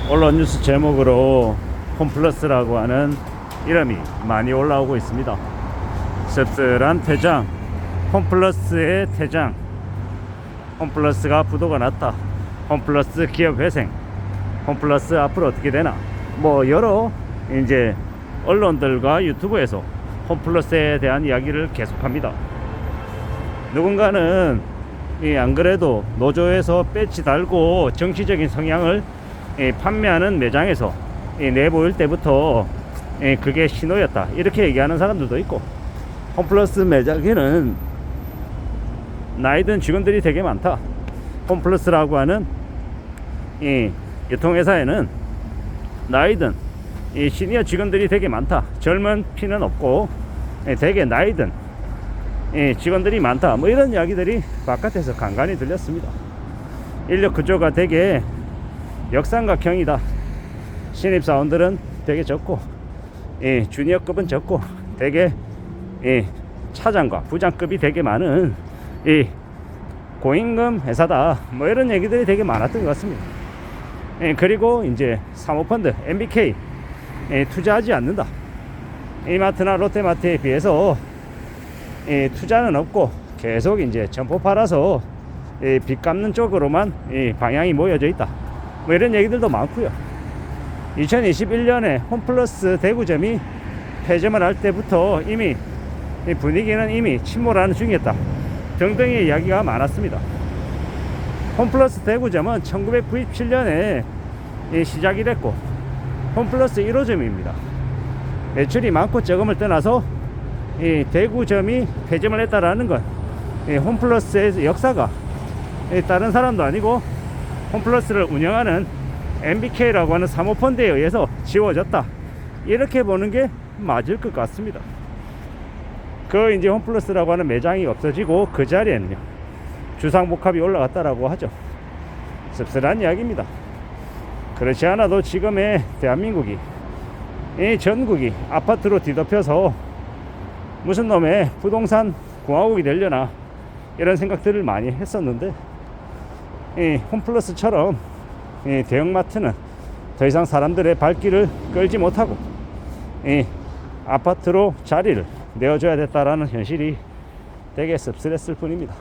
언론 뉴스 제목으로 홈플러스라고 하는 이름이 많이 올라오고 있습니다. 씁쓸한 퇴장, 홈플러스의 퇴장, 홈플러스가 부도가 났다, 홈플러스 기업 회생, 홈플러스 앞으로 어떻게 되나, 뭐 여러 이제 언론들과 유튜브에서 홈플러스에 대한 이야기를 계속합니다. 누군가는 안 그래도 노조에서 배지 달고 정치적인 성향을 판매하는 매장에서 내보일 때부터 그게 신호였다, 이렇게 얘기하는 사람들도 있고, 홈플러스 매장에는 나이든 직원들이 되게 많다, 홈플러스라고 하는 이 유통회사에는 나이든 이 시니어 직원들이 되게 많다, 젊은 피는 없고 되게 나이든 직원들이 많다, 뭐 이런 이야기들이 바깥에서 간간히 들렸습니다. 인력 구조가 되게 역삼각형이다, 신입사원들은 되게 적고 주니어급은 적고 되게 차장과 부장급이 되게 많은 고임금 회사다, 뭐 이런 얘기들이 되게 많았던 것 같습니다. 그리고 이제 사모펀드 MBK 투자하지 않는다, 이마트나 롯데마트에 비해서 투자는 없고 계속 이제 점포 팔아서 빚 갚는 쪽으로만 방향이 모여져 있다, 뭐 이런 얘기들도 많고요. 2021년에 홈플러스 대구점이 폐점을 할 때부터 이미 분위기는 이미 침몰하는 중이었다 등등의 이야기가 많았습니다. 홈플러스 대구점은 1997년에 시작이 됐고 홈플러스 1호점입니다. 매출이 많고 적음을 떠나서 대구점이 폐점을 했다라는 건 홈플러스의 역사가 다른 사람도 아니고 홈플러스를 운영하는 MBK라고 하는 사모펀드에 의해서 지워졌다, 이렇게 보는 게 맞을 것 같습니다. 그 이제 홈플러스라고 하는 매장이 없어지고 그 자리에는요 주상복합이 올라갔다라고 하죠. 씁쓸한 이야기입니다. 그렇지 않아도 지금의 대한민국이 전국이 아파트로 뒤덮여서 무슨 놈의 부동산 공화국이 되려나 이런 생각들을 많이 했었는데, 홈플러스처럼 대형마트는 더 이상 사람들의 발길을 끌지 못하고 아파트로 자리를 내어줘야 됐다라는 현실이 되게 씁쓸했을 뿐입니다.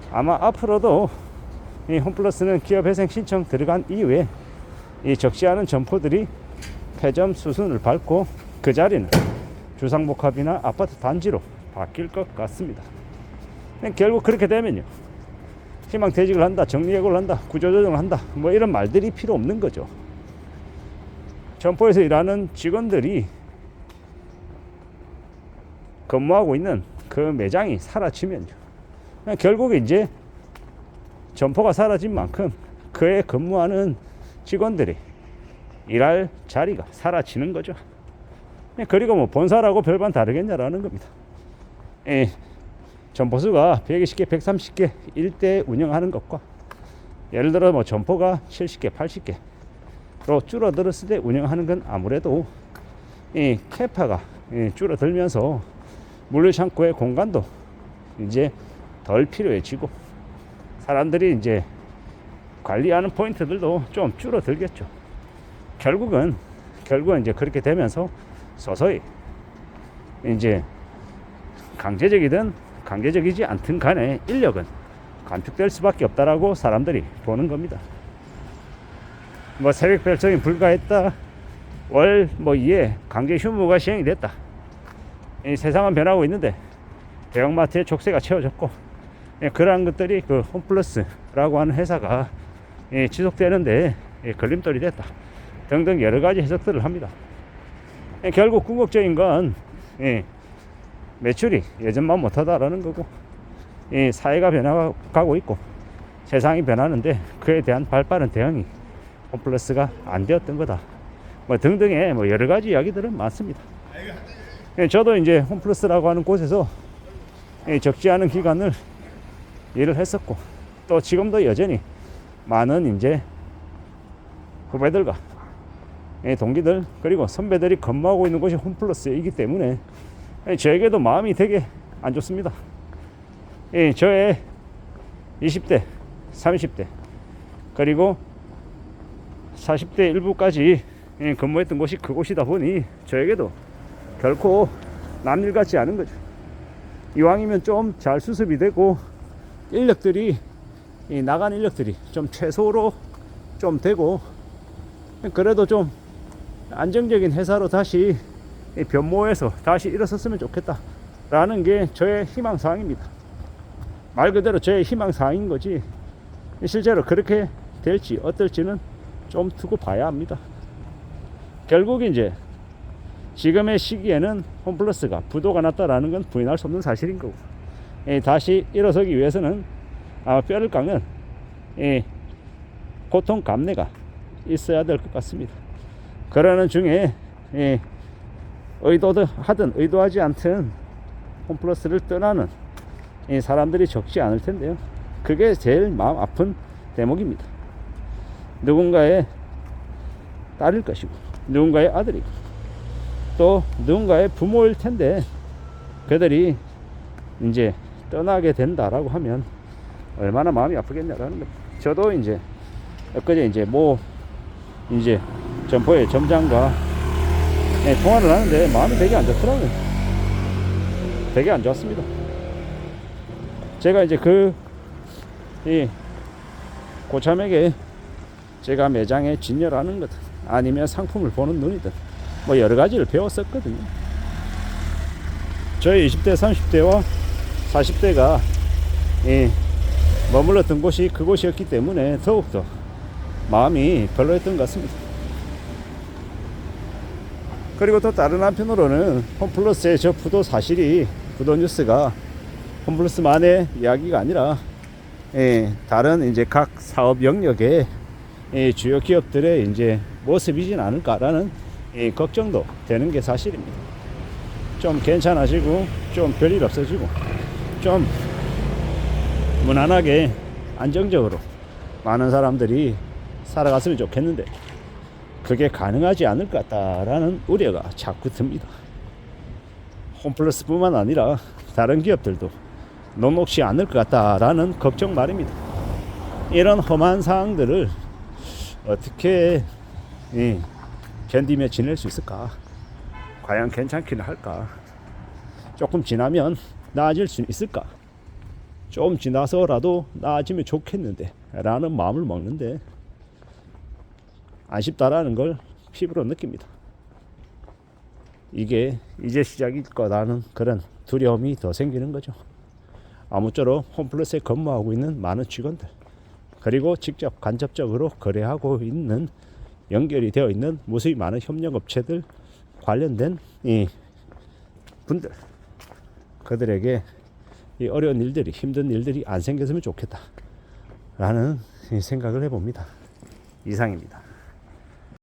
아마 앞으로도 홈플러스는 기업회생 신청 들어간 이후에 적지 않은 점포들이 폐점 수순을 밟고 그 자리는 주상복합이나 아파트 단지로 바뀔 것 같습니다. 결국 그렇게 되면요 희망퇴직을 한다, 정리해고를 한다, 구조조정을 한다, 뭐 이런 말들이 필요 없는 거죠. 점포에서 일하는 직원들이 근무하고 있는 그 매장이 사라지면요 결국 이제 점포가 사라진 만큼 그에 근무하는 직원들이 일할 자리가 사라지는 거죠. 그리고 뭐 본사라고 별반 다르겠냐라는 겁니다. 점포수가 120개, 130개 일대 운영하는 것과 예를 들어 뭐 점포가 70개, 80개로 줄어들었을 때 운영하는 건 아무래도 캐파가 줄어들면서 물류창고의 공간도 이제 덜 필요해지고 사람들이 이제 관리하는 포인트들도 좀 줄어들겠죠. 결국은 이제 그렇게 되면서 서서히 이제 강제적이든 강제적이지 않든 간에 인력은 감축될 수밖에 없다라고 사람들이 보는 겁니다. 뭐 새벽 별정이 불가했다, 월 뭐 이에 강제 휴무가 시행이 됐다, 이 세상은 변하고 있는데 대형마트의 족쇄가 채워졌고 그러한 것들이 그 홈플러스라고 하는 회사가 지속되는데 걸림돌이 됐다 등등 여러 가지 해석들을 합니다. 결국 궁극적인 건 매출이 예전만 못하다라는 거고 사회가 변화가고 있고 세상이 변하는데 그에 대한 발빠른 대응이 홈플러스가 안 되었던 거다, 뭐 등등의 뭐 여러 가지 이야기들은 많습니다. 저도 이제 홈플러스라고 하는 곳에서 적지 않은 기간을 일을 했었고 또 지금도 여전히 많은 이제 후배들과 동기들 그리고 선배들이 근무하고 있는 곳이 홈플러스이기 때문에 저에게도 마음이 되게 안 좋습니다. 저의 20대, 30대 그리고 40대 일부까지 근무했던 곳이 그곳이다 보니 저에게도 결코 남일 같지 않은 거죠. 이왕이면 좀 잘 수습이 되고 인력들이 나간 인력들이 좀 최소로 좀 되고 그래도 좀 안정적인 회사로 다시 변모해서 다시 일어섰으면 좋겠다 라는 게 저의 희망사항입니다. 말 그대로 저의 희망사항인 거지 실제로 그렇게 될지 어떨지는 좀 두고 봐야 합니다. 결국 이제 지금의 시기에는 홈플러스가 부도가 났다라는 건 부인할 수 없는 사실인 거고 다시 일어서기 위해서는 뼈를 깎는 고통 감내가 있어야 될 것 같습니다. 그러는 중에 의도하든 의도하지 않든 홈플러스를 떠나는 사람들이 적지 않을 텐데요. 그게 제일 마음 아픈 대목입니다. 누군가의 딸일 것이고 누군가의 아들이고 또 누군가의 부모일 텐데 그들이 이제 떠나게 된다라고 하면 얼마나 마음이 아프겠냐라는 겁니다. 저도 이제 엊그제 이제 점포의 점장과 통화를 하는데 마음이 되게 안 좋더라고요. 되게 안 좋았습니다. 제가 이제 고참에게 제가 매장에 진열하는 거든 아니면 상품을 보는 눈이든 뭐 여러 가지를 배웠었거든요. 저희 20대, 30대와 40대가 머물렀던 곳이 그곳이었기 때문에 더욱더 마음이 별로였던 것 같습니다. 그리고 또 다른 한편으로는 홈플러스의 저 부도 사실이 부도 뉴스가 홈플러스만의 이야기가 아니라 다른 이제 각 사업 영역의 주요 기업들의 이제 모습이진 않을까라는 걱정도 되는 게 사실입니다. 좀 괜찮아지고 좀 별일 없어지고 좀 무난하게 안정적으로 많은 사람들이 살아갔으면 좋겠는데 그게 가능하지 않을 것 같다라는 우려가 자꾸 듭니다. 홈플러스 뿐만 아니라 다른 기업들도 녹록지 않을 것 같다라는 걱정 말입니다. 이런 험한 상황들을 어떻게 견디며 지낼 수 있을까? 과연 괜찮기는 할까? 조금 지나면 나아질 수 있을까? 좀 지나서라도 나아지면 좋겠는데 라는 마음을 먹는데 아쉽다라는 걸 피부로 느낍니다. 이게 이제 시작일 거라는 그런 두려움이 더 생기는 거죠. 아무쪼록 홈플러스에 근무하고 있는 많은 직원들 그리고 직접 간접적으로 거래하고 있는 연결이 되어 있는 무수히 많은 협력업체들 관련된 이 분들 그들에게 이 어려운 일들이 힘든 일들이 안 생겼으면 좋겠다 라는 생각을 해봅니다. 이상입니다.